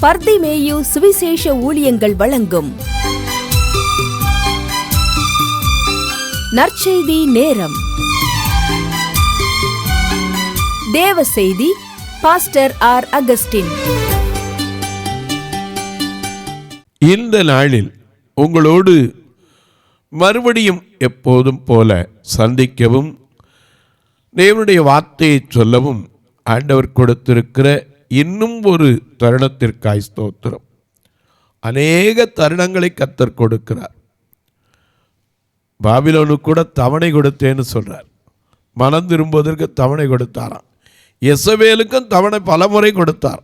பர்திமேயு சுவிசேஷ ஊழியங்கள் வழங்கும் நற்செய்தி நேரம். தேவ செய்தி பாஸ்டர் ஆர். அகஸ்டின். இந்த நாளில் உங்களோடு மறுபடியும் எப்போதும் போல சந்திக்கவும் தேவனுடைய வார்த்தையை சொல்லவும் ஆண்டவர் கொடுத்திருக்கிற இன்னும் ஒரு தருணத்திற்காய் ஸ்தோத்திரம். அநேக தருணங்களை கர்த்தர் கொடுக்கிறார். பாபிலோனுக்கு கூட தவணை கொடுத்தேன்னு சொல்றார். மனம் திரும்புவதற்கு தவணை கொடுத்தாராம். எசபேலுக்கும் தவணை பலமுறை கொடுத்தார்.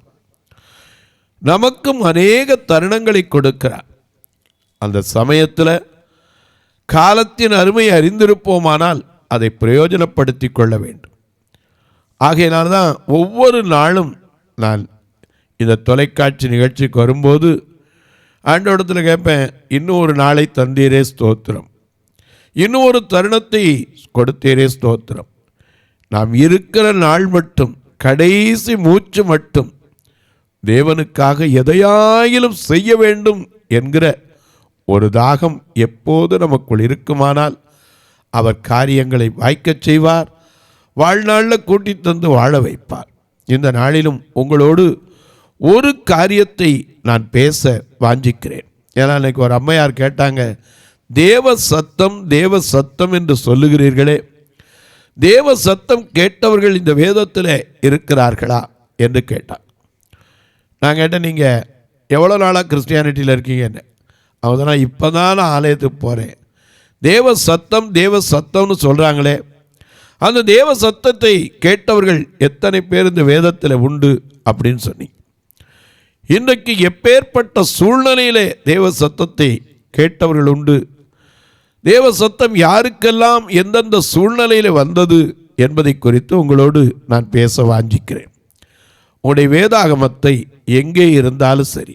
நமக்கும் அநேக தருணங்களை கொடுக்கிறார். அந்த சமயத்தில் காலத்தின் அருமை அறிந்திருப்போமானால் அதை பிரயோஜனப்படுத்தி கொள்ள வேண்டும். ஆகையினால்தான் ஒவ்வொரு நாளும் நான் இந்த தொலைக்காட்சி நிகழ்ச்சிக்கு வரும்போது ஆண்டவரிடத்தில் கேட்பேன், இன்னும் ஒரு நாளை தந்தீரே ஸ்தோத்திரம், இன்னும் ஒரு தருணத்தை கொடுத்தீரே ஸ்தோத்திரம். நாம் இருக்கிற நாள் மட்டும், கடைசி மூச்சு மட்டும் தேவனுக்காக எதையாயிலும் செய்ய வேண்டும் என்கிற ஒரு தாகம் எப்போது நமக்குள் இருக்குமானால் அவர் காரியங்களை வாய்க்கச் செய்வார். வாழ்நாளில் கூட்டி தந்து வாழ வைப்பார். இந்த நாளிலும் உங்களோடு ஒரு காரியத்தை நான் பேச வாஞ்சிக்கிறேன். ஏன்னா அன்றைக்கி ஒரு அம்மையார் கேட்டாங்க, தேவ சத்தம் தேவ சத்தம் என்று சொல்லுகிறீர்களே, தேவ சத்தம் கேட்டவர்கள் இந்த வேதத்தில் இருக்கிறார்களா என்று கேட்டார். நான் கேட்டேன், நீங்கள் எவ்வளோ நாளாக கிறிஸ்டியானிட்டியில் இருக்கீங்கன்னு. அவங்க தான், இப்போ தான் நான் ஆலயத்துக்கு போகிறேன். தேவ சத்தம்னு சொல்கிறாங்களே, அந்த தேவ சத்தத்தை கேட்டவர்கள் எத்தனை பேர் இந்த வேதத்தில் உண்டு அப்படின்னு சொன்னீங்க. இன்றைக்கு எப்பேற்பட்ட சூழ்நிலையிலே தேவ சத்தத்தை கேட்டவர்கள் உண்டு, தேவ சத்தம் யாருக்கெல்லாம் எந்தெந்த சூழ்நிலையில் வந்தது என்பதை குறித்து உங்களோடு நான் பேச வாஞ்சிக்கிறேன். உங்களுடைய வேதாகமத்தை எங்கே இருந்தாலும் சரி,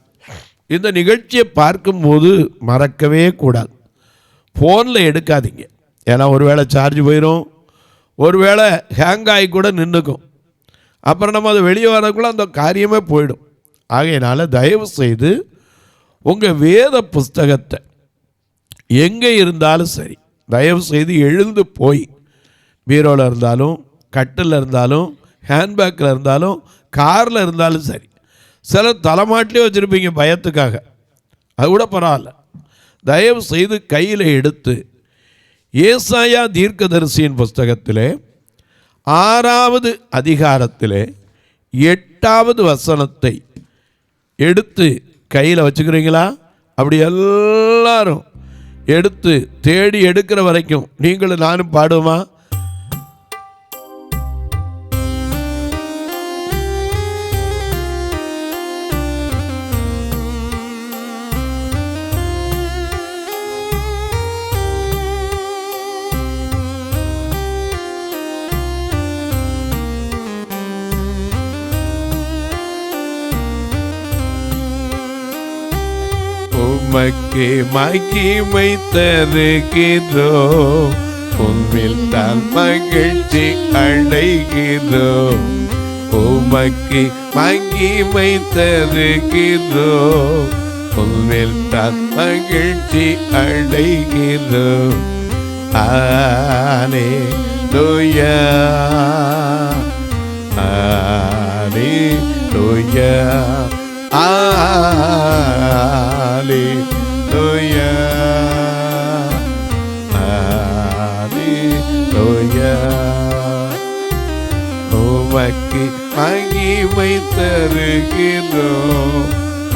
இந்த நிகழ்ச்சியை பார்க்கும்போது மறக்கவே கூடாது. ஃபோனில் எடுக்காதீங்க. ஏன்னா ஒருவேளை சார்ஜ் போயிடும், ஒருவேளை ஹேங் ஆகி கூட நின்றுக்கும். அப்புறம் நம்ம அதை வெளியே வரக்குள்ள அந்த காரியமே போயிடும். ஆகையினால தயவு செய்து உங்கள் வேத புஸ்தகத்தை எங்கே இருந்தாலும் சரி, தயவு செய்து எழுந்து போய் பீரோவில் இருந்தாலும், கட்டில் இருந்தாலும், ஹேண்ட்பேக்கில் இருந்தாலும், காரில் இருந்தாலும் சரி, சிலர் தலைமாட்டிலே வச்சுருப்பீங்க பயத்துக்காக, அது கூட பரவாயில்ல, தயவு செய்து கையில் எடுத்து ஏசாயா தீர்க்கதரிசியின் புஸ்தகத்திலே 6வது அதிகாரத்திலே 8வது வசனத்தை எடுத்து கையில் வச்சுக்கிறீங்களா? அப்படி எல்லாரும் எடுத்து தேடி எடுக்கிற வரைக்கும் நீங்களும் நானும் பாடுவோமா? உமக்கு மகிமை தருகிறோம், உம்மில் தான் மகிழ்ச்சி அடைகிறோம். உமக்கு மகிமை தருகிறோம், உம்மில் தான் மகிழ்ச்சி அடைகிறோம். அல்லேலூயா, அல்லேலூயா, Hallelujah, Hallelujah. உமக்கு மகிமை தருகிறோம்,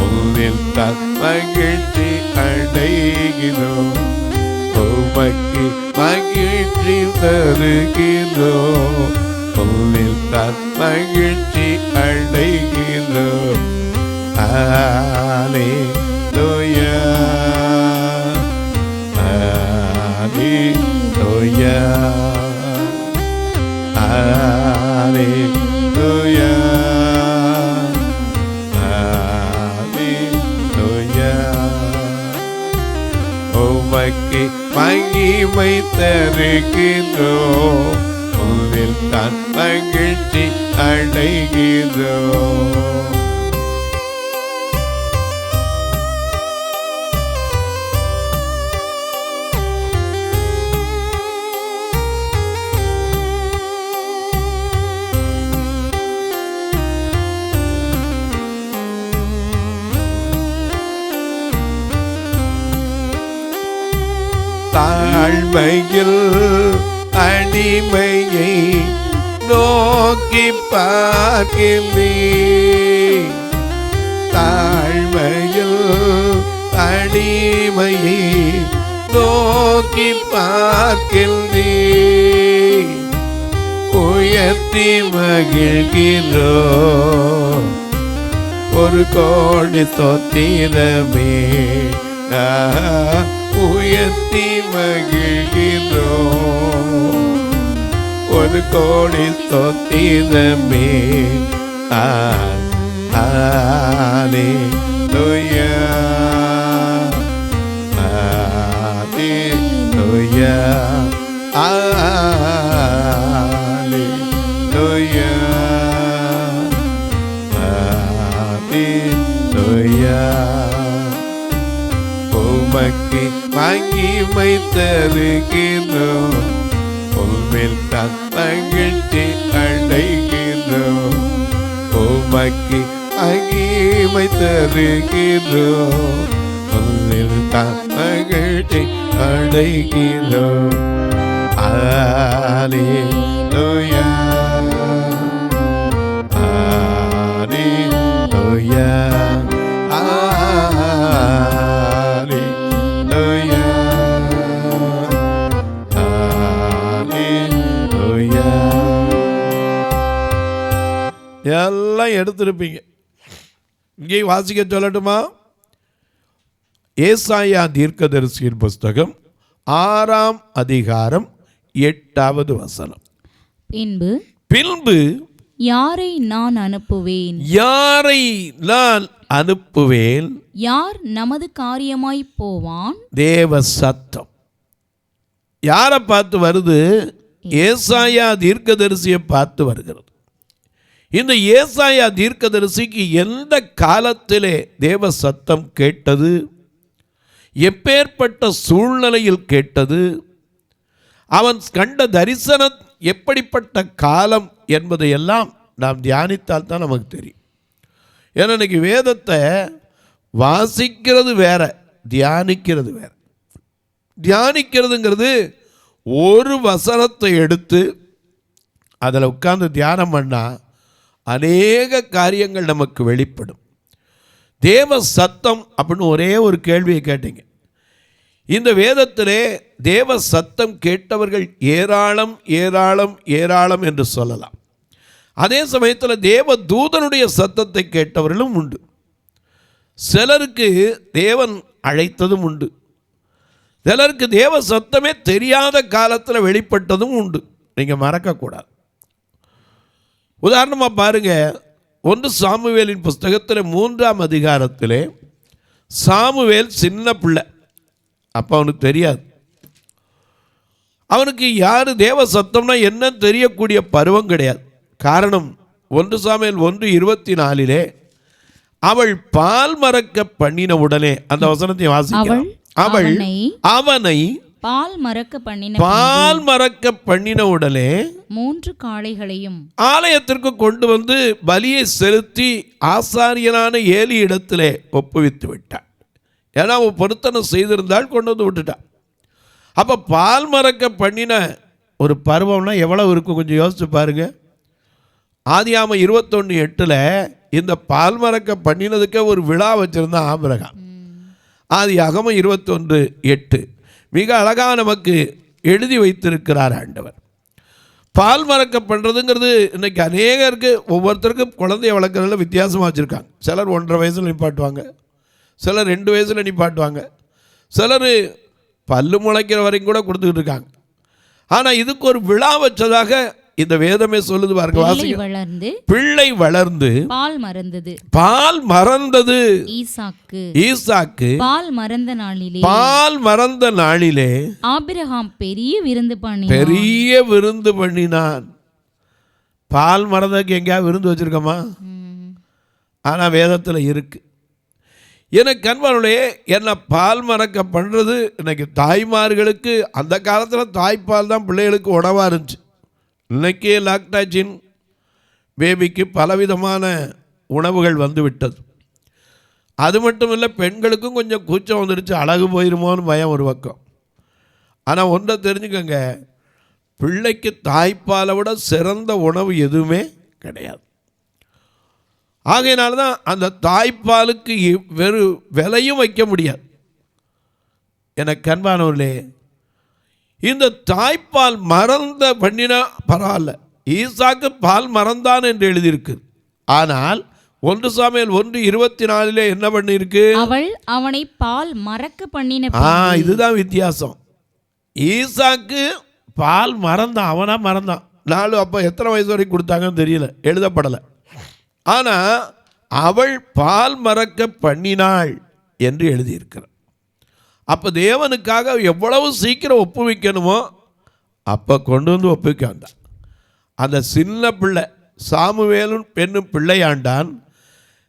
உம்மில் தான் மகிழ்ச்சி அடைகிறோம். உமக்கு மகிழ்ச்சி தருகிறோம், உம்மில் தான் மகிழ்ச்சி அடைகிறோம். Hallelujah, Hallelujah, Hallelujah, Hallelujah. உமக்கு மகிமை தருகிறோம், உம்மில் தான் மகிழ்ச்சி அடைகிறோம். தாழ்மையில் அடிமையை நோக்கி பார்க்கின்றேன். தாழ்மையில் அடிமையை நோக்கி பார்க்கின்றேன். உயர்த்தி மகிழ்கிறோம் ஒரு கோடி ஸ்தோத்திரமே. உயர்த்தி மகிழ்கிறோம் ஒரு கோடி ஸ்தோத்திரமே. ஹல்லேலூயா ஹல்லேலூயா ஹல்லேலூயா ஹல்லேலூயா. உமக்கு மகிமை தருகிறோம், உம்மில் தான் மகிழ்ச்சி அடைகிறோம். உமக்கு மகிமை தருகிறோம், உம்மில் தான் மகிழ்ச்சி அடைகிறோம். ஹல்லேலூயா ஹல்லேலூயா ஹல்லேலூயா ஹல்லேலூயா. எல்லாம் எடுத்திருப்பீங்க. இங்கே வாசிக்க சொல்லட்டுமா? ஏசாயா தீர்க்கதரிசியின் புஸ்தகம் 6ஆம் அதிகாரம் 8வது வசனம். பின்பு யாரை நான் அனுப்புவேன்? யாரை நான் அனுப்புவேன்? யார் நமது காரியமாய் போவான்? தேவ சத்தம் யாரை பார்த்து வருது? ஏசாயா தீர்க்கதரிசியை பார்த்து வருகிறது. இந்த ஏசாயா தீர்க்கதரிசிக்கு எந்த காலத்திலே தேவ சத்தம் கேட்டது? எப்பேற்பட்ட சூழ்நிலையில் கேட்டது? அவன் கண்ட தரிசனம் எப்படிப்பட்ட காலம் என்பதையெல்லாம் நாம் தியானித்தால் தான் நமக்கு தெரியும். ஏன்னா இன்னைக்கு வேதத்தை வாசிக்கிறது வேற, தியானிக்கிறது வேற. தியானிக்கிறதுங்கிறது ஒரு வசனத்தை எடுத்து அதில் உட்கார்ந்து தியானம் பண்ணால் அநேக காரியங்கள் நமக்கு வெளிப்படும். தேவ சத்தம் அப்படின்னு ஒரே ஒரு கேள்வியை கேட்டீங்க. இந்த வேதத்திலே தேவ சத்தம் கேட்டவர்கள் ஏராளம் ஏராளம் ஏராளம் என்று சொல்லலாம். அதே சமயத்தில் தேவ தூதனுடைய சத்தத்தை கேட்டவர்களும் உண்டு. சிலருக்கு தேவன் அழைத்ததும் உண்டு. சிலருக்கு தேவ சத்தமே தெரியாத காலத்தில் வெளிப்பட்டதும் உண்டு. நீங்கள் மறக்கக்கூடாது. உதாரணமாக பாருங்க, 1 சாமுவேலின் புஸ்தகத்தில் 3ஆம் அதிகாரத்திலே சாமுவேல் சின்ன பிள்ளை. அப்போ அவனுக்கு தெரியாது. அவனுக்கு யார் தேவ சத்தம்னா என்ன தெரியக்கூடிய பருவம் கிடையாது. காரணம் 1 சாமுவேல் 1:24 அவள் பால் மறக்க பண்ணின உடனே, அந்த வசனத்தை வாசிக்கிறோம். அவனை பால் மறக்க பண்ணின உடனே 3 காளைகளையும் ஆலயத்திற்கு கொண்டு வந்து பலியை செலுத்தி ஆசாரியனான ஏலி இடத்திலே ஒப்புவித்து விட்டான். ஏன்னா அவன் பொருத்தனை செய்திருந்தால் கொண்டு வந்து விட்டுட்டான். அப்போ பால் மறக்க பண்ணின ஒரு பருவம்னா எவ்வளவு இருக்கும் கொஞ்சம் யோசிச்சு பாருங்க. ஆதியாகமம் 21:8 இந்த பால் மறக்க பண்ணினதுக்கே ஒரு விழா வச்சிருந்தான் ஆபிரகாம். ஆதியாகமம் 21:8 மிக அழகாக நமக்கு எழுதி வைத்திருக்கிறார் ஆண்டவர். பால் மறக்க பண்ணுறதுங்கிறது இன்றைக்கி அநேகருக்கு ஒவ்வொருத்தருக்கும் குழந்தைய வளர்க்குறதுல வித்தியாசமாக வச்சுருக்காங்க. சிலர் 1.5 வயசில் நிப்பாட்டுவாங்க, சிலர் 2 வயசில் நிப்பாட்டுவாங்க, சிலர் பல்லு முளைக்கிற வரைக்கும் கூட கொடுத்துக்கிட்டு இருக்காங்க. ஆனால் இதுக்கு ஒரு விழா வச்சதாக இந்த வேதமே சொல்லுது பாருங்க. பிள்ளை வளர்ந்து பால் மறந்தது ஈசாக்கு பால் மறந்த நாளிலே ஆபிரகாம் பெரிய விருந்து பண்ணினான். பால் மறந்ததுக்கு எங்கேயாவது விருந்து வச்சிருக்கோமா? ஆனால் வேதத்தில் இருக்கு. எனக்கு அன்பானுடைய என்ன பால் மறக்க பண்ணுறது இன்னைக்கு தாய்மார்களுக்கு, அந்த காலத்தில் தாய்ப்பால் தான் பிள்ளைகளுக்கு உணவாக இருந்துச்சு. இன்றைக்கே லாக்டாஜின் பேபிக்கு பலவிதமான உணவுகள் வந்து விட்டது. அது மட்டும் இல்லை, பெண்களுக்கும் கொஞ்சம் கூச்சம் வந்துடுச்சு, அழகு போயிருமோன்னு பயம் ஒரு பக்கம். ஆனால் ஒன்றை தெரிஞ்சுக்கங்க, பிள்ளைக்கு தாய்ப்பாலை விட சிறந்த உணவு எதுவுமே கிடையாது. ஆகையினால தான் அந்த தாய்ப்பாலுக்கு வெறும் விலையும் வைக்க முடியாது. எனக்கு அன்பானவர்களே, இந்த தாய்ப்பால் மறந்த பண்ணினா பரவாயில்ல, ஈசாக்கு பால் மறந்தான் என்று எழுதியிருக்கு. ஆனால் 1 சாமுவேல் 1:24 என்ன பண்ணியிருக்கு? அவள் அவனை பால் மறக்க பண்ணின. இதுதான் வித்தியாசம். ஈசாக்கு பால் மறந்தான், அவனா மறந்தான். நாலு அப்போ எத்தனை வயசு வரைக்கும் கொடுத்தாங்கன்னு தெரியல, எழுதப்படலை. ஆனால் அவள் பால் மறக்க பண்ணினாள் என்று எழுதியிருக்கிறார். அப்போ தேவனுக்காக எவ்வளவு சீக்கிரம் ஒப்புவிக்கணுமோ அப்போ கொண்டு வந்து ஒப்புவிக்க வந்தான். அந்த சின்ன பிள்ளை சாமுவேலும் பெண்ணும் பிள்ளையாண்டான்.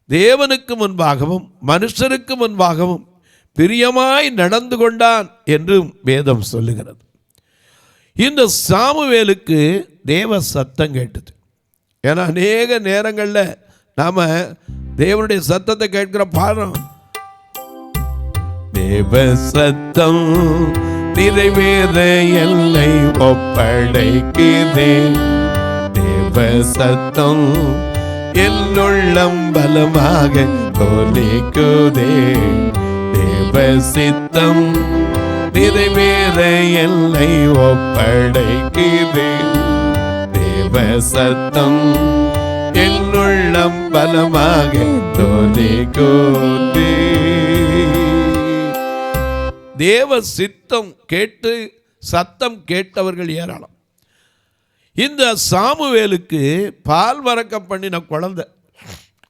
தேவனுக்கு முன்பாகவும் மனுஷருக்கு முன்பாகவும் பிரியமாய் நடந்து கொண்டான் என்று வேதம் சொல்லுகிறது. இந்த சாமுவேலுக்கு தேவ சத்தம் கேட்டது. ஏன்னா அநேக நேரங்களில் நாம் தேவனுடைய சத்தத்தை கேட்கிற பாடம், தேவ சத்தம் நிறைவேற எல்லை ஒப்படைக்கிறேன், தேவ சத்தம் என்னுள்ளம் பலமாக தொலைக்குதே, தேவ சித்தம் நிறைவேற எல்லை ஒப்படைக்கிறேன், தேவ சத்தம் என்னுள்ளம் பலமாக தொலைக்குதே. தேவ சித்தம் கேட்டு சத்தம் கேட்டவர்கள் ஏராளம். இந்த சாமுவேலுக்கு பால் மறக்க பண்ணின குழந்தை,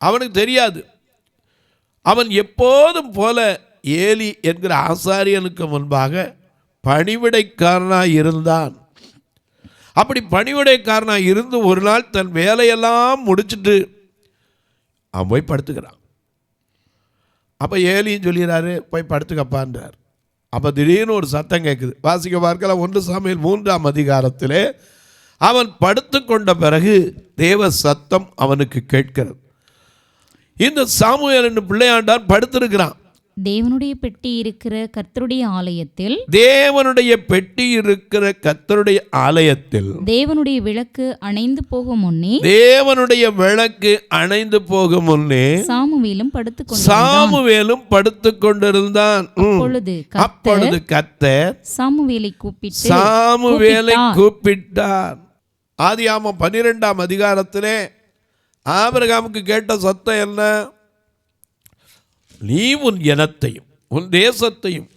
அவனுக்கு தெரியாது. அவன் எப்போதும் போல ஏலி என்கிற ஆசாரியனுக்கு முன்பாக பணிவிடைக்காரனாக இருந்தான். அப்படி பணிவிடைக்காரனாக இருந்து ஒரு நாள் தன் வேலையெல்லாம் முடிச்சுட்டு அவன் போய் படுத்துக்கிறான். அப்போ ஏலியும் சொல்லிடுறாரு, போய் படுத்துக்கப்பான்றார். அப்போ திடீர்னு ஒரு சத்தம் கேட்குது. வாசிக்க பார்க்கலாம் 1 சாமுவேல் 3ஆம் அதிகாரத்திலே. அவன் படுத்து கொண்ட பிறகு தேவ சத்தம் அவனுக்கு கேட்கிறது. இந்த சாமுவேல் என்னும் பிள்ளையாண்டான் படுத்திருக்கிறான். தேவனுடைய பெட்டி இருக்கிற கர்த்தருடைய ஆலயத்தில், தேவனுடைய பெட்டி இருக்கிற கர்த்தருடைய ஆலயத்தில் தேவனுடைய விளக்கு அணைந்து போகும் முன்னே, தேவனுடைய விளக்கு அணைந்து போகும் முன்னே சாமுவேலும் படுத்து கொண்டிருந்தான். அப்பொழுது கர்த்தர் சாமுவேலை கூப்பிட்டார். ஆதியாகமம் 12ஆம் அதிகாரத்திலே ஆபிரகாமுக்கு கேட்ட சத்தம் என்ன? நீ உன் இனத்தையும் உன் தேசத்தையும்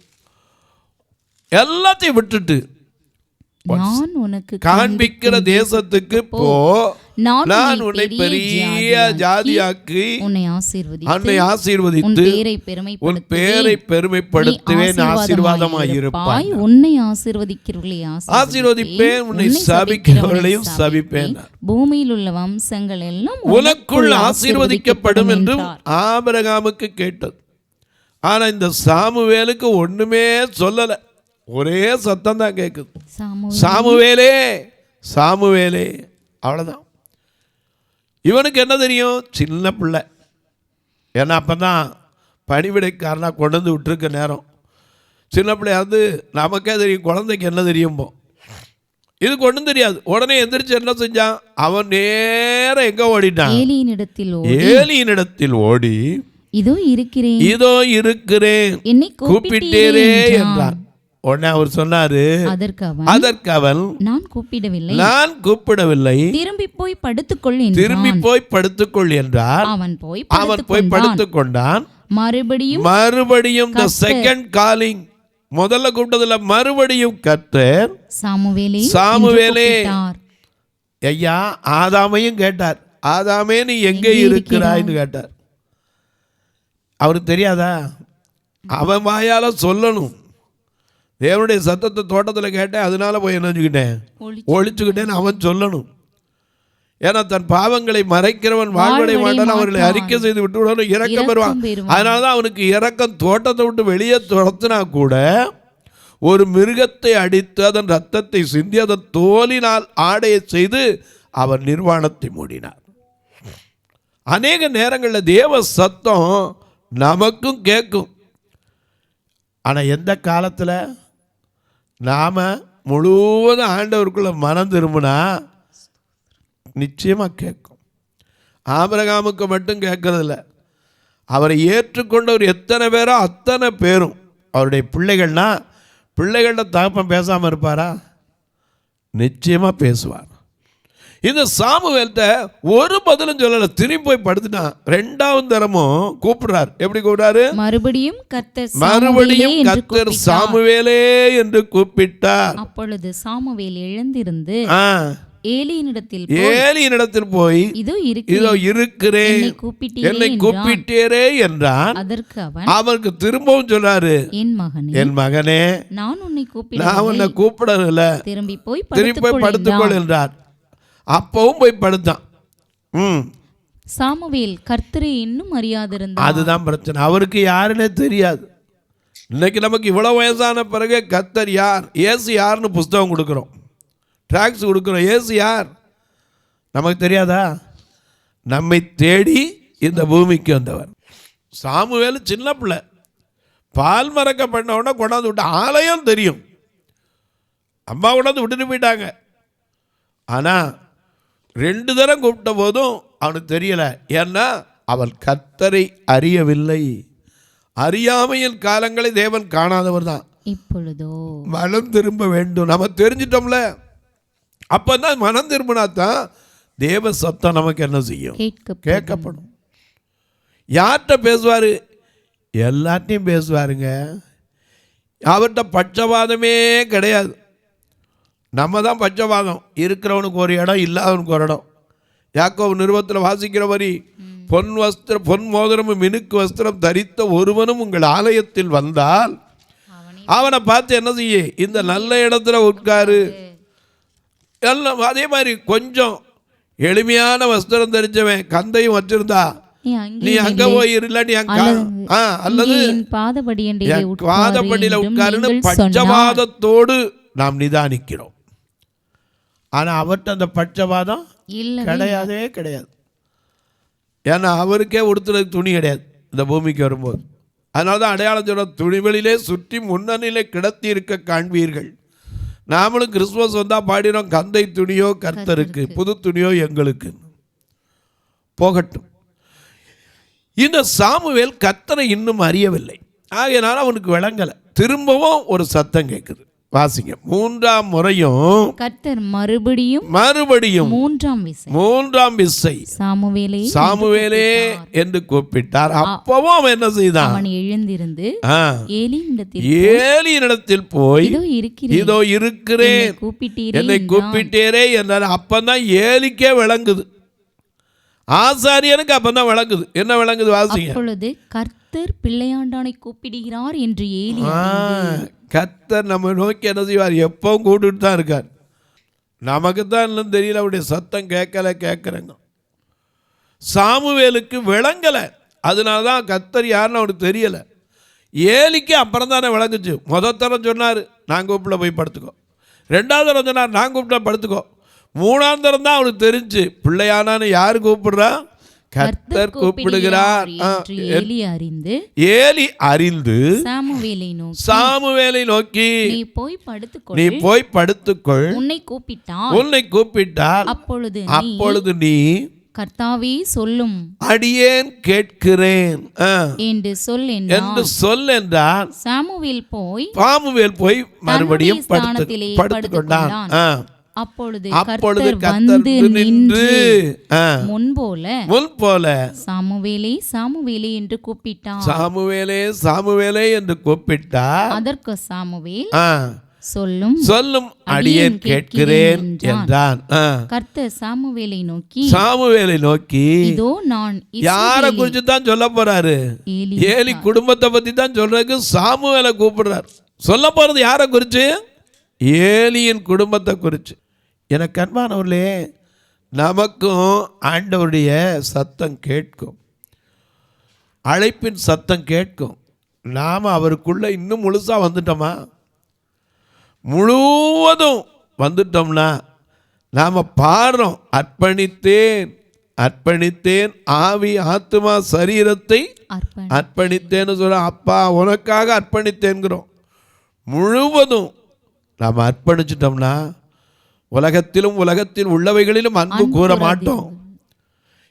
எல்லாத்தையும் விட்டுட்டு நான் உனக்கு காண்பிக்கிற தேசத்துக்கு போ, நான் உன்னை பெரிய ஜாதியாக்கி உன்னை ஆசீர்வதித்து உன் பேரை பெருமைப்படுத்துவேன், ஆசீர்வாதமாயிருப்பாய், உன்னை ஆசீர்வதிக்கிறவர்களை ஆசீர்வதிப்பேன், உன்னை சபிக்கிறவர்களையும் சபிப்பேன், பூமியில் உள்ள வம்சங்கள் எல்லாம் உனக்குள் ஆசீர்வதிக்கப்படும் என்றும் ஆபிரகாமுக்கு கேட்டது. ஆனா இந்த சாமுவேலுக்கு ஒண்ணுமே சொல்லல, ஒரே சத்தம் தான் கேட்குது, சாமுவேலே சாமுவேலே, அவ்வளோதான். இவனுக்கு என்ன தெரியும்? சின்ன பிள்ளை. ஏன்னா அப்போ தான் பணிவிடைக்காரனா கொண்டு வந்து விட்டுருக்க நேரம். சின்ன பிள்ளையா வந்து நமக்கே தெரியும் குழந்தைக்கு என்ன தெரியும்போ. இதுக்கு ஒன்றும் தெரியாது. உடனே எந்திரிச்சு என்ன செஞ்சான்? அவன் நேர எங்க ஓடிட்டான்? ஏலியினிடத்தில் ஓடி இதோ இருக்கிறேன் கூப்பிட்டேரே என்றான். உடனே அவர் சொன்னாரு, அதற்கு அவன் நான் கூப்பிடவில்லை, திரும்பி போய் படுத்துக்கொள் என்றார். அவன் போய் படுத்துக் கொண்டான். மறுபடியும் the second calling, முதல்ல கூப்பிட்டதுல மறுபடியும் கர்த்தர் சாமுவேலே, ஐயா ஆதாமையும் கேட்டார். ஆதாமே நீ எங்கே இருக்கிறாய்னு கேட்டார். அவருக்கு தெரியாதா? அவன் வாயால சொல்லணும். தேவனுடைய சத்தத்தை தோட்டத்தில் கேட்டேன், அதனால போய் என்ன ஒழிச்சுக்கிட்டேன்னு அவன் சொல்லணும். ஏன்னா தன் பாவங்களை மறைக்கிறவன் வாழ்வடைய மாட்டான், அவர்களை அறிக்கை செய்து விட்டு விடணும், இரக்கம் பெறுவான். அதனால தான் அவனுக்கு இரக்கம். தோட்டத்தை விட்டு வெளியே துரத்தினா கூட ஒரு மிருகத்தை அடித்து அதன் ரத்தத்தை சிந்தி அதன் தோலினால் ஆடையை செய்து அவன் நிர்வாணத்தை மூடினார். அநேக நேரங்களில் தேவ சத்தம் நமக்கும் கேட்கும். ஆனால் எந்த காலத்தில்? நாம் முழுவதும் ஆண்டவருக்குள்ள மனம் திரும்பினா நிச்சயமாக கேட்கும். ஆபிரகாமுக்கு மட்டும் கேட்கறதில்ல, அவரை ஏற்றுக்கொண்டவர் எத்தனை பேரோ அத்தனை பேரும் அவருடைய பிள்ளைகள்னா பிள்ளைகள்ட தகப்பன் பேசாமல் இருப்பாரா? நிச்சயமாக பேசுவார். இந்த சாமுவேல்கிட்ட ஒரு பதிலும் சொல்லலை, திரும்பி போய் படுத்துட்டான். 2வது தரமும் கூப்பிடுறார். எப்படி கூப்பிடுறாரு? மறுபடியும் கர்த்தர் சாமுவேலே என்று கூப்பிட்டார். அப்பொழுது சாமுவேல் எழுந்திருந்து ஏலியினிடத்தில் போய் இதோ இருக்கிறேன், என்னை கூப்பிட்டேரே என்றான். அதற்கு அவருக்கு திரும்பவும் சொன்னாரு, என் மகனே, நான் உன்னை கூப்பிடல, திரும்பி போய் படுத்துக்கொள் என்றார். அப்பவும் போய் படுத்தான். சாமுவேல் கர்த்தரை இன்னும் அறியாதிருந்தார். அதுதான் பிரச்சனை, அவருக்கு யாருன்னே தெரியாது. இன்னைக்கு நமக்கு இவ்வளவு வயசான பிறகு கர்த்தர் யார், இயேசு யாருன்னு புஸ்தகம் கொடுக்குறோம், ட்ராக்ஸ் கொடுக்குறோம். இயேசு யார் நமக்கு தெரியாதா? நம்மை தேடி இந்த பூமிக்கு வந்தவர். சாமுவேல் சின்ன பிள்ளை, பால் மறக்க பண்ண உடனே கொண்டாந்து விட்ட. ஆலயம் தெரியும், அம்மா கொண்டாந்து விட்டுட்டு போயிட்டாங்க. ஆனால் 2 தரம் கூப்பிட்ட போதும் அவனுக்கு தெரியலை. ஏன்னா அவன் கர்த்தரை அறியவில்லை. அறியாமையின் காலங்களை தேவன் காணாதவர் தான். இப்பொழுதோ மனம் திரும்ப வேண்டும். நம்ம தெரிஞ்சிட்டோம்ல, அப்பதான் மனம் திரும்பினா தான் தேவ சத்தம் நமக்கு என்ன செய்யும்? கேட்கப்படும். யார்கிட்ட பேசுவார்? எல்லாத்தையும் பேசுவாருங்க. அவர்கிட்ட பட்சபாதமே கிடையாது. நம்ம தான் பட்சபாதம். இருக்கிறவனுக்கு ஒரு இடம், இல்லாதவனுக்கு ஒரு இடம். யாக்கோபு நிருபத்தில் வாசிக்கிற வரி, பொன் மோதிரமும் மினுக்கு வஸ்திரம் தரித்த ஒருவனும் உங்கள் ஆலயத்தில் வந்தால் அவனை பார்த்து என்ன செய்ய? இந்த நல்ல இடத்துல உட்காரு. எல்லாம் அதே மாதிரி கொஞ்சம் எளிமையான வஸ்திரம் தெரிஞ்சவன் கந்தையும் வச்சிருந்தா நீ அங்க போய் இல்லாட்டி அல்லது பாதப்படியில உட்காருன்னு பட்சபாதத்தோடு நாம் நிதானிக்கிறோம். ஆனா அவர்கிட்ட அந்த பட்சபாதம் கிடையாதே கிடையாது. ஏன்னா அவருக்கே உடுத்துறதுக்கு துணி கிடையாது இந்த பூமிக்கு வரும்போது. அதனால தான் அடையாளம் சொல்ற, துணிகளிலே சுற்றி முன்னணியிலே கிடத்தி இருக்க காண்பீர்கள். நாமளும் கிறிஸ்துமஸ் வந்தால் பாடினோம், கந்தை துணியோ கர்த்தருக்கு, புது துணியோ எங்களுக்கு. போகட்டும். இந்த சாமுவேல் கர்த்தரை இன்னும் அறியவில்லை. ஆகையினால அவனுக்கு விளங்கலை. திரும்பவும் ஒரு சத்தம் கேட்குது. வாசிங்க. 3ஆம் முறையும் கர்த்தர் மறுபடியும் 3ஆம் விசை சாமுவேலே என்று கூப்பிட்டார். அப்பவும் அவன் என்ன செய்தான்? அவன் எழுந்திருந்து ஏலியினிடத்தில் போய் இதோ இருக்கிறேன், என்னை கூப்பிட்டேரே என்றார். அப்பதான் ஏலிக்கே விளங்குது, ஆசாரியனுக்கு அப்பதான் விளங்குது. என்ன விளங்குது? வாசிங்க. அப்பொழுது கர்த்தர் பிள்ளையாண்டானை கூப்பிடுகிறார் என்று ஏலி. கர்த்தர் நம்ம நோக்கி என்ன செய்வார்? எப்பவும் கூப்பிட்டு தான் இருக்கார். நமக்கு தான் இன்னும் தெரியல, அவருடைய சத்தம் கேட்குறேங்க. சாமுவேலுக்கு விளங்கலை. அதனால தான் கர்த்தர் யாருன்னு அவனுக்கு தெரியலை. ஏலிக்கு அப்புறம் தானே விளங்குச்சு. முதல் தரம் சொன்னார், நான் கூப்பிட போய் படுத்துக்கோ. 2வது தரம் சொன்னார், நான் கூப்பிட்ட படுத்துக்கோ. 3ஆம் தரம் தான் அவனுக்கு தெரிஞ்சு பிள்ளையானான்னு யார் கூப்பிடுறா? கர்த்தர் கூப்பிடுகிறார். ஏலி அறிந்து சாமுவேலை நோக்கி நீ போய் படுத்துக்கொள், உன்னை கூப்பிட்டார். அப்பொழுது நீ கர்த்தாவே சொல்லும், அடியேன் கேட்கிறேன் என்று சொல் என்றான். சாமுவேல் போய் மறுபடியும் படுத்துக்கொண்டான். அப்பொழுது கர்த்தர் வந்து நின்று முன்போல சாமுவேலே என்று கூப்பிட்டான். சாமுவேலே என்று கூப்பிட்டார். அதற்கு சாமுவேல் சொல்லும் அடியேன் கேட்கிறேன் என்றான். கர்த்தர் சாமுவேலை நோக்கி இதோ நான் யாரை குறித்து தான் சொல்ல போறாரு? ஏலி குடும்பத்தை பத்தி தான் சொல்றதுக்கு சாமுவேலை கூப்பிடுறார். சொல்ல போறது யாரை குறிச்சு? ஏலியின் குடும்பத்தை குறிச்சு. எனக்கு அன்பானவர்களே, நமக்கும் ஆண்டவருடைய சத்தம் கேட்கும், அழைப்பின் சத்தம் கேட்கும். நாம் அவருக்குள்ள இன்னும் முழுசாக வந்துட்டோமா? முழுவதும் வந்துட்டோம்னா நாம் பாடுறோம், அர்ப்பணித்தேன் ஆவி ஆத்துமா சரீரத்தை அர்ப்பணித்தேன்னு சொல்ல. அப்பா உனக்காக அர்ப்பணித்தேன்கிறோம். முழுவதும் நாம் அர்ப்பணிச்சிட்டோம்னா உலகத்திலும் உலகத்தில் உள்ளவைகளிலும் அன்பு கூற மாட்டோம்.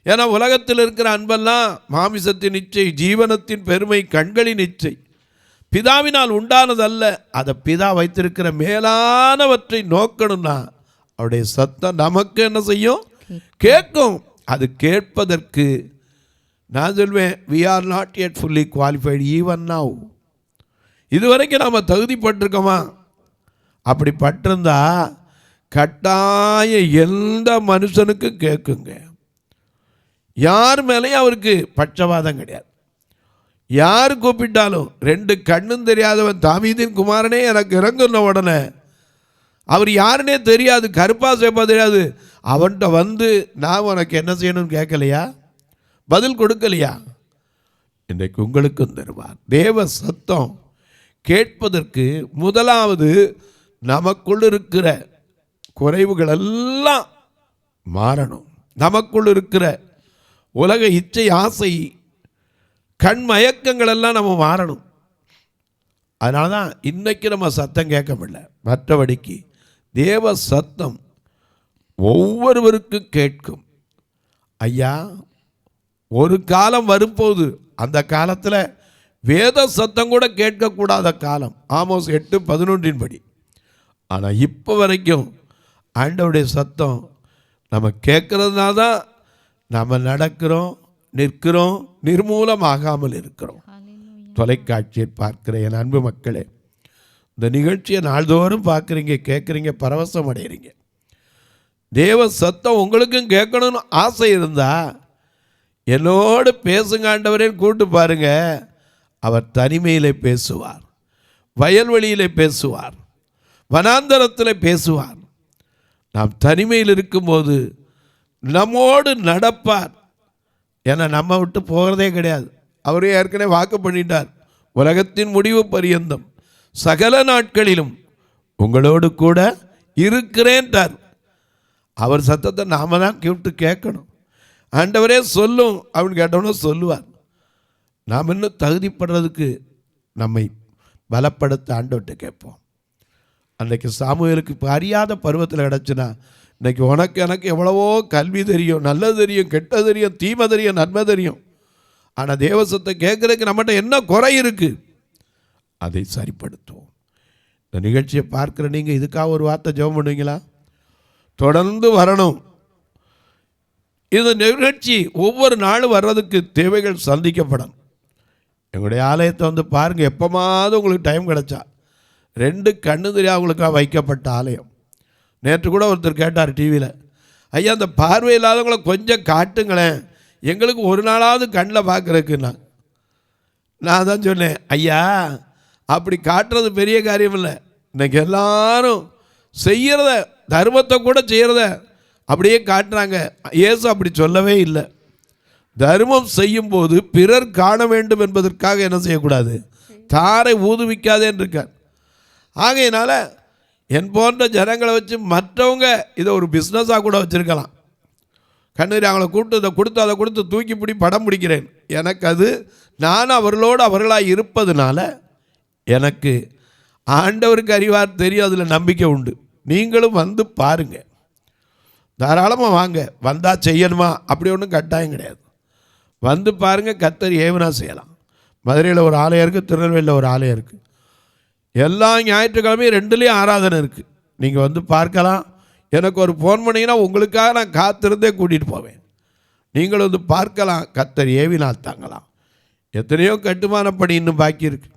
ஏன்னா உலகத்தில் இருக்கிற அன்பெல்லாம் மாமிசத்தின் இச்சை, ஜீவனத்தின் பெருமை, கண்களின் இச்சை, பிதாவினால் உண்டானதல்ல. அதை பிதா வைத்திருக்கிற மேலானவற்றை நோக்கணும்னா அவருடைய சத்தம் நமக்கு என்ன செய்யும்? கேட்கும். அது கேட்பதற்கு நான் சொல்வேன், we are not yet fully qualified even now. இதுவரைக்கும் நாம் தகுதிப்பட்டிருக்கோமா? அப்படி பட்டிருந்தா கட்டாய எந்த மனுஷனுக்கும் கேட்குங்க. யார் மேலேயும் அவருக்கு பட்சவாதம் கிடையாது. யார் கூப்பிட்டாலும் 2 கண்ணும் தெரியாதவன் தாவீதின் குமாரனே எனக்கு இறங்குன உடனே அவர் யாருன்னே தெரியாது, கருப்பா சேப்பா தெரியாது, அவன்கிட்ட வந்து நான் உனக்கு என்ன செய்யணும்னு கேட்கலையா? பதில் கொடுக்கலையா? இன்றைக்கு உங்களுக்கும் தருவார். தேவ சத்தம் கேட்பதற்கு முதலாவது நமக்குள் இருக்கிற குறைவுகள் எல்லாம் மாறணும். நமக்குள் இருக்கிற உலக இச்சை, ஆசை, கண் மயக்கங்கள் எல்லாம் நம்ம மாறணும். அதனால தான் இன்றைக்கி நம்ம சத்தம் கேட்க முடியல. மற்றபடிக்கு தேவ சத்தம் ஒவ்வொருவருக்கும் கேட்கும். ஐயா, ஒரு காலம் வரும்போது அந்த காலத்தில் வேத சத்தம் கூட கேட்கக்கூடாத காலம், ஆமோஸ் 8:11 படி. ஆனால் இப்போ வரைக்கும் ஆண்டவருடைய சத்தம் நம்ம கேட்கறதுனால தான் நம்ம நடக்கிறோம், நிற்கிறோம், நிர்மூலமாகாமல் இருக்கிறோம். தொலைக்காட்சியை பார்க்கிற என் அன்பு மக்களே, இந்த நிகழ்ச்சியை நாள்தோறும் பார்க்குறீங்க, கேட்குறீங்க, பரவசம் அடைகிறீங்க. தேவ சத்தம் உங்களுக்கும் கேட்கணும்னு ஆசை இருந்தால் என்னோடு பேசுங்க ஆண்டவரேன்னு கூட்டு பாருங்க. அவர் தனிமையில் பேசுவார், வயல்வெளியில் பேசுவார், வனாந்தரத்தில் பேசுவார். நாம் தனிமையில் இருக்கும்போது நம்மோடு நடப்பார். ஏன்னா நம்ம விட்டு போகிறதே கிடையாது. அவரே ஏற்கனவே வாக்கு பண்ணிட்டார், உலகத்தின் முடிவு பரியந்தம் சகல நாட்களிலும் உங்களோடு கூட இருக்கிறேன்ட்டார். அவர் சத்தத்தை நாம தான் கேட்டு கேட்கணும். ஆண்டவரே சொல்லும் அப்படின்னு கேட்டோன்னா சொல்லுவார். நாம் இன்னும் தகுதிப்படுறதுக்கு நம்மை பலப்படுத்த ஆண்டவர்கிட்ட கேட்போம். அன்றைக்கு சாமுவேலுக்கு இப்போ அறியாத பருவத்தில் கிடச்சுன்னா இன்றைக்கி உனக்கு எனக்கு எவ்வளவோ கல்வி தெரியும், நல்லது தெரியும், கெட்ட தெரியும், தீமை தெரியும், நன்மை தெரியும். ஆனால் தேவசத்தை கேட்குறதுக்கு நம்மகிட்ட என்ன குறை இருக்குது, அதை சரிப்படுத்துவோம். இந்த நிகழ்ச்சியை பார்க்குற நீங்கள் இதுக்காக ஒரு வார்த்தை ஜெபம் பண்ணுவீங்களா? தொடர்ந்து வரணும். இந்த நிகழ்ச்சி ஒவ்வொரு நாளும் வர்றதுக்கு தேவைகள் சந்திக்கப்படும். எங்களுடைய ஆலயத்தை வந்து பாருங்கள். எப்போமாவது உங்களுக்கு டைம் கிடச்சா 2 கண்ணு தெரியாதவங்களுக்காக வைக்கப்பட்ட ஆலயம். நேற்று கூட ஒருத்தர் கேட்டார் டிவியில், ஐயா அந்த பார்வை இல்லாதவங்களை கொஞ்சம் காட்டுங்களேன், எங்களுக்கு ஒரு நாளாவது கண்ணில் பார்க்குறதுக்குன்னா. நான் தான் சொன்னேன், ஐயா அப்படி காட்டுறது பெரிய காரியம் இல்லை. இன்றைக்கி எல்லாரும் செய்கிறத, தர்மத்தை கூட செய்கிறத அப்படியே காட்டுறாங்க. இயேசு அப்படி சொல்லவே இல்லை. தர்மம் செய்யும்போது பிறர் காண வேண்டும் என்பதற்காக என்ன செய்யக்கூடாது, தாரை ஊதுவிக்காதேன்னு இருக்கார். ஆகையினால என் போன்ற ஜனங்களை வச்சு மற்றவங்க இதை ஒரு பிஸ்னஸாக கூட வச்சுருக்கலாம். கண்ணீர் அவங்கள கூப்பிட்டு இதை கொடுத்து அதை கொடுத்து தூக்கி பிடி படம் பிடிக்கிறேன். எனக்கு அது நான் அவர்களோடு அவர்களாக இருப்பதுனால எனக்கு ஆண்டவருக்கு அறிவார் தெரியும், அதில் நம்பிக்கை உண்டு. நீங்களும் வந்து பாருங்கள், தாராளமாக வாங்க. வந்தால் செய்யணுமா அப்படி ஒன்றும் கட்டாயம் கிடையாது. வந்து பாருங்கள், கர்த்தர் ஏவனா செய்யலாம். மதுரையில் ஒரு ஆலயம் இருக்குது, திருநெல்வேலியில் ஒரு ஆலயம் இருக்குது. எல்லா ஞாயிற்றுக்கிழமையும் 2லேயும் ஆராதனை இருக்குது. நீங்கள் வந்து பார்க்கலாம். எனக்கு ஒரு ஃபோன் பண்ணிங்கன்னா உங்களுக்காக நான் காத்திருந்தே கூட்டிகிட்டு போவேன். நீங்களும் வந்து பார்க்கலாம். கர்த்தர் ஏவினால் தாங்கலாம். எத்தனையோ கட்டுமான பணி இன்னும் பாக்கி இருக்கு.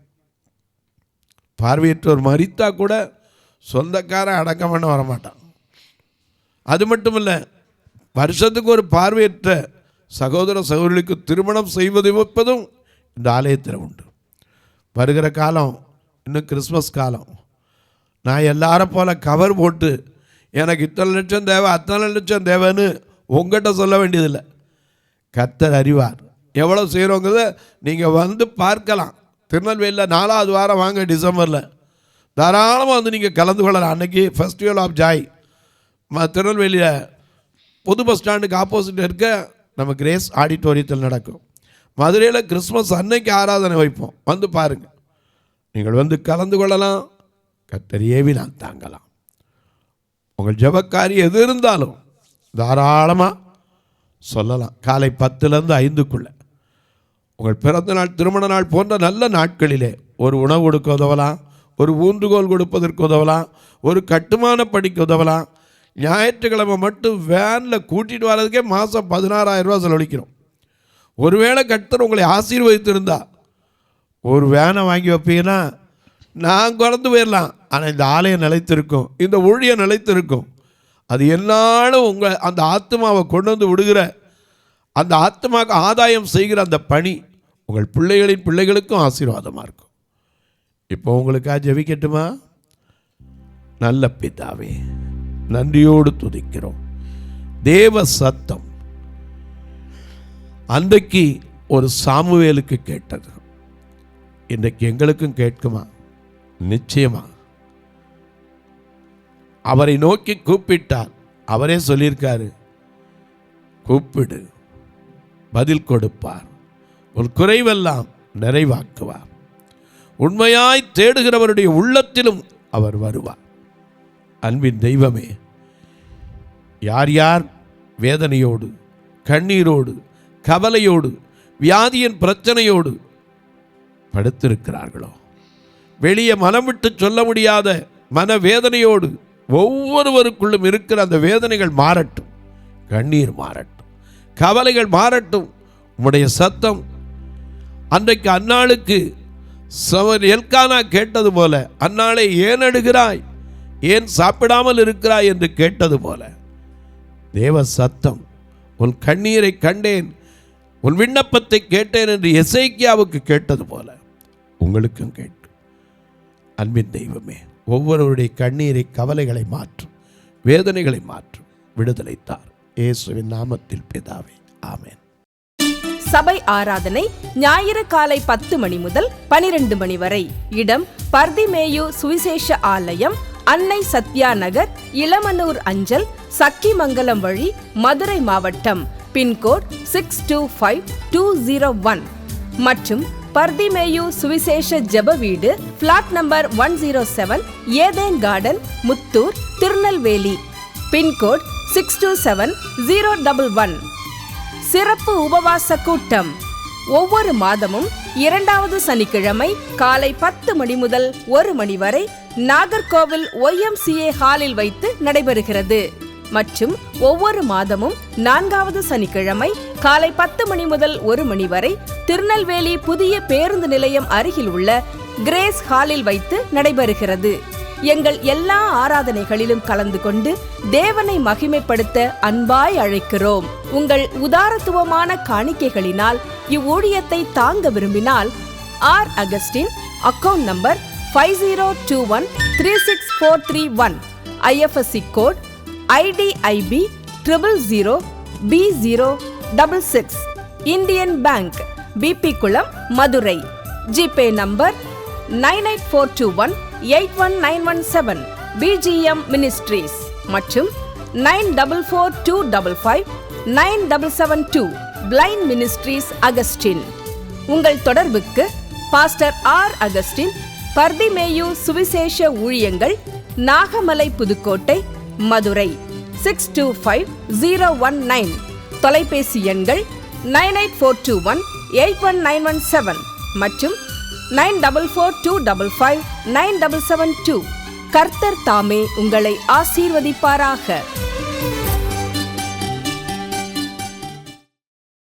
பார்வையற்றோர் மரித்தா கூட சொந்தக்காரன் அடக்கம் பண்ண வரமாட்டான். அது மட்டும் இல்லை, வருஷத்துக்கு ஒரு பார்வையற்ற சகோதர சகோதரிகளுக்கு திருமணம் செய்வது வைப்பதும் இந்த ஆலயத்தில் உண்டு. வருகிற காலம் இன்னும் கிறிஸ்மஸ் காலம். நான் எல்லாரும் போல் கவர் போட்டு எனக்கு இத்தனை லட்சம் தேவை, அத்தனை லட்சம் தேவைன்னு உங்கள்கிட்ட சொல்ல வேண்டியதில்லை. கர்த்தர் அறிவார். எவ்வளோ செய்கிறோங்கிறத நீங்கள் வந்து பார்க்கலாம். திருநெல்வேலியில் 4வது வாரம் வாங்க, டிசம்பரில் தாராளமாக வந்து நீங்கள் கலந்து கொள்ளலாம். அன்றைக்கி ஃபெஸ்டிவல் ஆஃப் ஜாய் திருநெல்வேலியில் புது பஸ் ஸ்டாண்டுக்கு ஆப்போசிட் இருக்க நம்ம கிரேஸ் ஆடிட்டோரியத்தில் நடக்கும். மதுரையில் கிறிஸ்மஸ் அன்னைக்கு ஆராதனை வைப்போம். வந்து பாருங்கள். நீங்கள் வந்து கலந்து கொள்ளலாம். கர்த்தர் ஏவினால் தாங்கலாம். உங்கள் ஜெபக்காரி எது இருந்தாலும் தாராளமாக சொல்லலாம். காலை 10லேருந்து 5க்குள்ளே உங்கள் பிறந்த நாள், திருமண நாள் போன்ற நல்ல நாட்களிலே ஒரு உணவு கொடுக்க உதவலாம், ஒரு ஊன்றுகோல் கொடுப்பதற்கு உதவலாம், ஒரு கட்டுமான படிக்க உதவலாம். ஞாயிற்றுக்கிழமை மட்டும் வேனில் கூட்டிகிட்டு வர்றதுக்கே மாதம் 16,000 ரூபா செலவழிக்கிறோம். ஒருவேளை கர்த்தர் உங்களை ஆசீர்வதித்திருந்தா ஒரு வேனை வாங்கி வைப்பீங்கன்னா நான் குறைந்து போயிடலாம். ஆனால் இந்த ஆலயம் நிலைத்திருக்கும், இந்த ஊழியம் நிலைத்திருக்கும். அது என்னாலும் உங்கள் அந்த ஆத்மாவை கொண்டு வந்து விடுகிற, அந்த ஆத்மாவுக்கு ஆதாயம் செய்கிற அந்த பணி உங்கள் பிள்ளைகளின் பிள்ளைகளுக்கும் ஆசீர்வாதமாக இருக்கும். இப்போ உங்களுக்காக ஜெபிக்கட்டுமா? நல்ல பிதாவே, நன்றியோடு துதிக்கிறோம். தேவ சத்தம் அன்றைக்கு ஒரு சாமுவேலுக்கு கேட்டது, இன்றைக்கு எங்களுக்கும் கேட்குமா? நிச்சயமா. அவரை நோக்கி கூப்பிட்டார். அவரே சொல்லியிருக்காரு, கூப்பிடு, பதில் கொடுப்பார், உன் குறைவெல்லாம் நிறைவாக்குவார். உண்மையாய் தேடுகிறவருடைய உள்ளத்திலும் அவர் வருவார். அன்பின் தெய்வமே, யார் யார் வேதனையோடு, கண்ணீரோடு, கவலையோடு, வியாதியின் பிரச்சனையோடு படுத்திருக்கிறார்களோ, வெளியே மனம் விட்டு சொல்ல முடியாத மனவேதனையோடு ஒவ்வொருவருக்குள்ளும் இருக்கிற அந்த வேதனைகள் மாறட்டும், கண்ணீர் மாறட்டும், கவலைகள் மாறட்டும். உம்முடைய சத்தம் அன்றைக்கு அன்னாளுக்கு எல்கானா கேட்டது போல, அன்னாளை ஏன் அழுகிறாய், ஏன் சாப்பிடாமல் இருக்கிறாய் என்று கேட்டது போல, தேவ சத்தம் உன் கண்ணீரை கண்டேன், உன் விண்ணப்பத்தை கேட்டேன் என்று எசேக்கியாவுக்கு கேட்டது போல உங்களுக்கும் கேட்டு, அன்பின் தெய்வமே, ஒவ்வொருவருடைய கண்ணீரை, கவலைகளை மாற்றும், வேதனைகளை மாற்றும், விடுதலை தார். இயேசுவின் நாமத்தில் பிதாவே, ஆமென். சபை ஆராதனை ஞாயிறு காலை 10 மணி முதல் 12 மணி வரை. இடம் பர்திமேயு சுவிசேஷ ஆலயம், அன்னை சத்யா நகர், இளமனூர் அஞ்சல், சக்கிமங்கலம் வழி, மதுரை மாவட்டம். பின்கோட் 625201 மற்றும் பர்திமேயு சுவிசேஷ ஜெப வீடு, flat number 107, Eden garden, Muthur, Tirunelveli. Pincode 627011. சிறப்பு உபவாச கூட்டம் ஒவ்வொரு மாதமும் 2வது சனிக்கிழமை காலை 10 மணி முதல் 1 மணி வரை நாகர்கோவில் YMCA ஹாலில் வைத்து நடைபெறுகிறது. மற்றும் ஒவ்வொரு மாதமும் 4வது சனிக்கிழமை காலை 10 மணி முதல் 1 மணி வரை திருநெல்வேலி புதிய பேருந்து நிலையம் அருகில் உள்ள கிரேஸ் ஹாலில் வைத்து நடைபெறுகிறது. எங்கள் எல்லா ஆராதனைகளிலும் கலந்து கொண்டு தேவனை மகிமைப்படுத்த அன்பாய் அழைக்கிறோம். உங்கள் உதாரத்துவமான காணிக்கைகளினால் இவ்வூழியத்தை தாங்க விரும்பினால் R Augustine, account number 5021364331, IFSC code IDIB 000B066, Indian bank, BP Kulam, Madurai. GPay number 9842181917, BGM ministries மற்றும் 9442559772, பிளைண்ட் மினிஸ்ட்ரீஸ் அகஸ்டின். உங்கள் தொடர்புக்கு பாஸ்டர் ஆர் அகஸ்டின், பர்திமேயு சுவிசேஷ ஊழியங்கள், நாகமலை, புதுக்கோட்டை, மதுரை 625019. தொலைபேசி எண்கள் 9842181917 மற்றும் 9442559772. கர்த்தர் தாமே உங்களை ஆசீர்வதிப்பாராக.